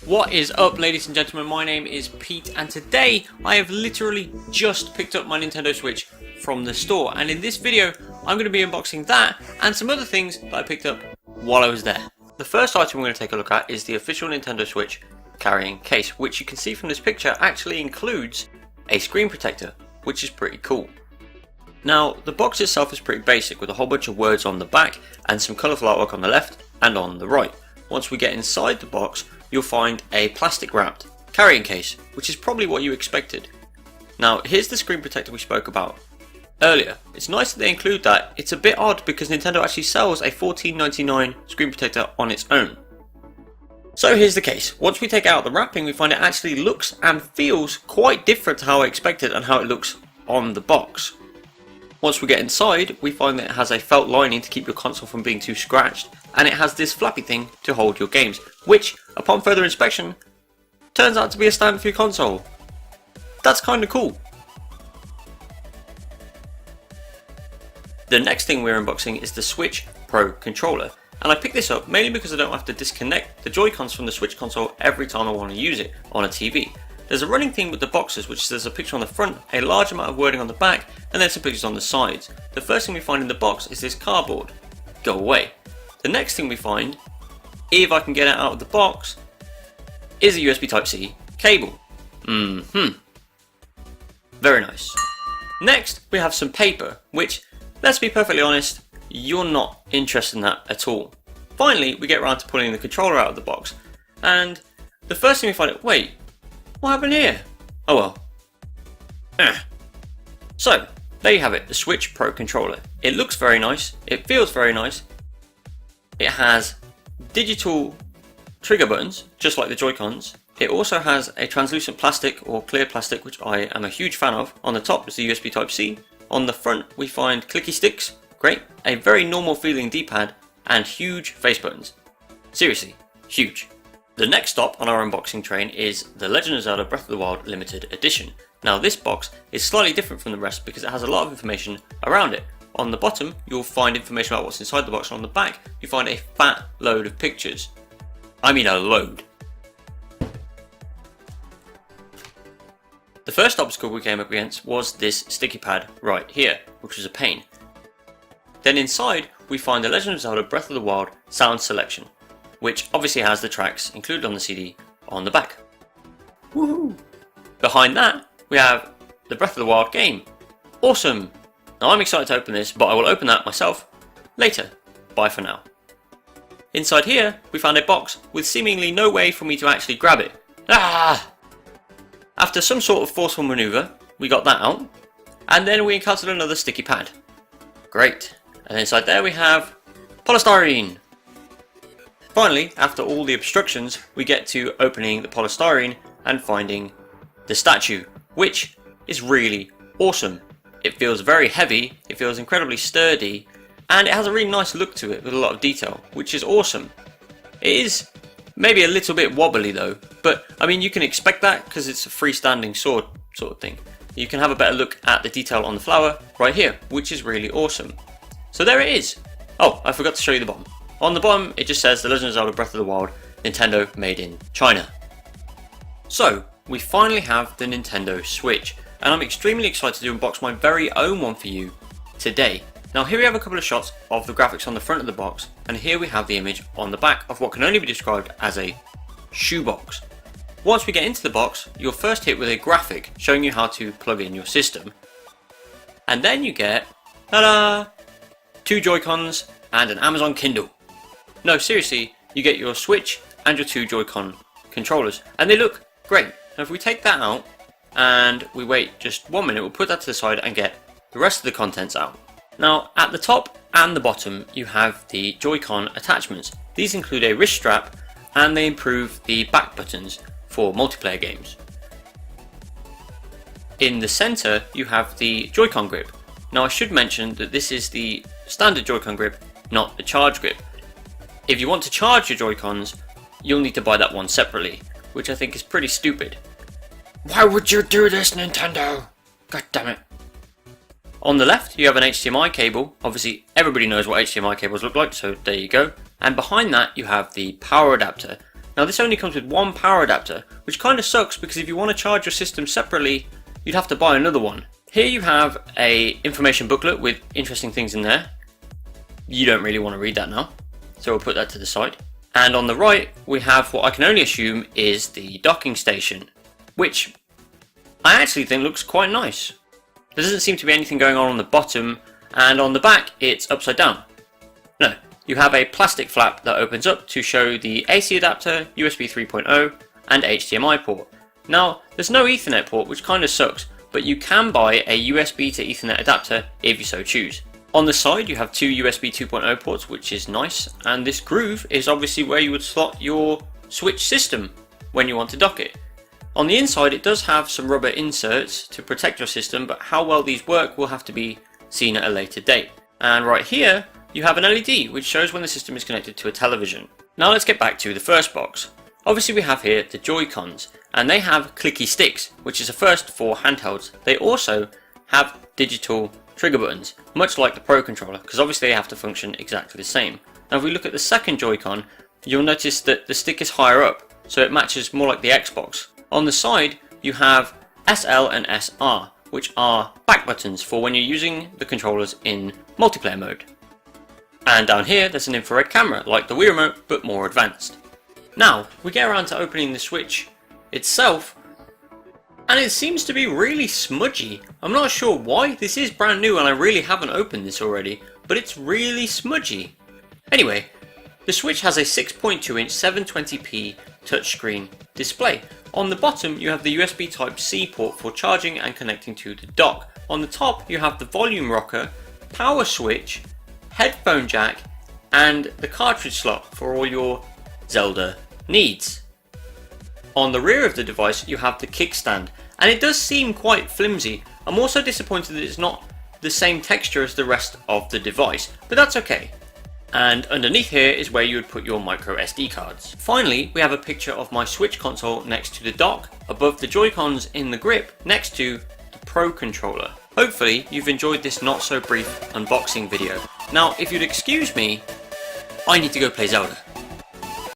What is up, ladies and gentlemen? My name is Pete, and today I have literally just picked up my Nintendo Switch from the store, and in this video I'm going to be unboxing that and some other things that I picked up while I was there. The first item we're going to take a look at is the official Nintendo Switch carrying case, which you can see from this picture actually includes a screen protector, which is pretty cool. Now, the box itself is pretty basic with a whole bunch of words on the back and some colourful artwork on the left and on the right. Once we get inside the box, you'll find a plastic wrapped carrying case, which is probably what you expected. Now, here's the screen protector we spoke about earlier. It's nice that they include that. It's a bit odd because Nintendo actually sells a $14.99 screen protector on its own. So here's the case. Once we take out the wrapping, we find it actually looks and feels quite different to how I expected and how it looks on the box. Once we get inside, we find that it has a felt lining to keep your console from being too scratched, and it has this flappy thing to hold your games, which, upon further inspection, turns out to be a standard for your console. That's kinda cool. The next thing we're unboxing is the Switch Pro controller, and I picked this up mainly because I don't have to disconnect the Joy-Cons from the Switch console every time I want to use it on a TV. There's a running theme with the boxes, which there's a picture on the front, a large amount of wording on the back, and then some pictures on the sides. The first thing we find in the box is this cardboard. Go away. The next thing we find, if I can get it out of the box, is a USB Type-C cable. Very nice. Next, we have some paper, which, let's be perfectly honest, you're not interested in that at all. Finally, we get around to pulling the controller out of the box, and the first thing we find is, wait, what happened here? Oh well. So, there you have it, the Switch Pro controller. It looks very nice, it feels very nice. It has digital trigger buttons, just like the Joy-Cons. It also has a translucent plastic or clear plastic, which I am a huge fan of. On the top is the USB Type-C. On the front we find clicky sticks, great, a very normal feeling D-pad, and huge face buttons. Seriously, huge. The next stop on our unboxing train is the Legend of Zelda Breath of the Wild Limited Edition. Now this box is slightly different from the rest because it has a lot of information around it. On the bottom you'll find information about what's inside the box, and on the back you find a fat load of pictures. I mean a load. The first obstacle we came up against was this sticky pad right here, which was a pain. Then inside we find the Legend of Zelda Breath of the Wild sound selection, which obviously has the tracks included on the CD on the back. Woohoo! Behind that, we have the Breath of the Wild game. Awesome! Now I'm excited to open this, but I will open that myself later. Bye for now. Inside here, we found a box with seemingly no way for me to actually grab it. Ah! After some sort of forceful maneuver, we got that out, and then we encountered another sticky pad. Great. And inside there we have polystyrene. Finally, after all the obstructions, we get to opening the polystyrene and finding the statue, which is really awesome. It feels very heavy, it feels incredibly sturdy, and it has a really nice look to it with a lot of detail, which is awesome. It is maybe a little bit wobbly though, but I mean you can expect that because it's a freestanding sword sort of thing. You can have a better look at the detail on the flower right here, which is really awesome. So there it is. Oh, I forgot to show you the bottom. On the bottom, it just says The Legend of Zelda Breath of the Wild, Nintendo made in China. So, we finally have the Nintendo Switch, and I'm extremely excited to unbox my very own one for you today. Now here we have a couple of shots of the graphics on the front of the box, and here we have the image on the back of what can only be described as a shoebox. Once we get into the box, you're first hit with a graphic showing you how to plug in your system. And then you get, ta-da! 2 Joy-Cons and an Amazon Kindle. No, seriously, you get your Switch and your 2 Joy-Con controllers, and they look great. Now if we take that out and we wait just 1 minute, we'll put that to the side and get the rest of the contents out. Now at the top and the bottom you have the Joy-Con attachments. These include a wrist strap and they improve the back buttons for multiplayer games. In the center you have the Joy-Con grip. Now I should mention that this is the standard Joy-Con grip, not the charge grip. If you want to charge your Joy-Cons, you'll need to buy that one separately, which I think is pretty stupid. Why would you do this, Nintendo? God damn it. On the left you have an HDMI cable. Obviously everybody knows what HDMI cables look like, so there you go. And behind that you have the power adapter. Now this only comes with one power adapter, which kind of sucks because if you want to charge your system separately, you'd have to buy another one. Here you have a information booklet with interesting things in there. You don't really want to read that now, so we'll put that to the side. And on the right, we have what I can only assume is the docking station, which I actually think looks quite nice. There doesn't seem to be anything going on the bottom, and on the back it's upside down. No, you have a plastic flap that opens up to show the AC adapter, USB 3.0 and HDMI port. Now there's no Ethernet port, which kind of sucks, but you can buy a USB to Ethernet adapter if you so choose. On the side you have two USB 2.0 ports, which is nice, and this groove is obviously where you would slot your Switch system when you want to dock it. On the inside it does have some rubber inserts to protect your system, but how well these work will have to be seen at a later date. And right here you have an LED which shows when the system is connected to a television. Now let's get back to the first box. Obviously we have here the Joy-Cons, and they have clicky sticks, which is a first for handhelds. They also have digital trigger buttons, much like the Pro controller, because obviously they have to function exactly the same. Now if we look at the second Joy-Con, you'll notice that the stick is higher up, so it matches more like the Xbox. On the side you have SL and SR, which are back buttons for when you're using the controllers in multiplayer mode. And down here there's an infrared camera, like the Wii Remote, but more advanced. Now we get around to opening the Switch itself, and it seems to be really smudgy. I'm not sure why. This is brand new and I really haven't opened this already, but it's really smudgy. Anyway, the Switch has a 6.2 inch 720p touchscreen display. On the bottom you have the USB Type-C port for charging and connecting to the dock. On the top you have the volume rocker, power switch, headphone jack, and the cartridge slot for all your Zelda needs. On the rear of the device you have the kickstand, and it does seem quite flimsy. I'm also disappointed that it's not the same texture as the rest of the device, but that's okay. And underneath here is where you would put your micro SD cards. Finally, we have a picture of my Switch console next to the dock, above the Joy-Cons in the grip, next to the Pro controller. Hopefully you've enjoyed this not so brief unboxing video. Now if you'd excuse me, I need to go play Zelda.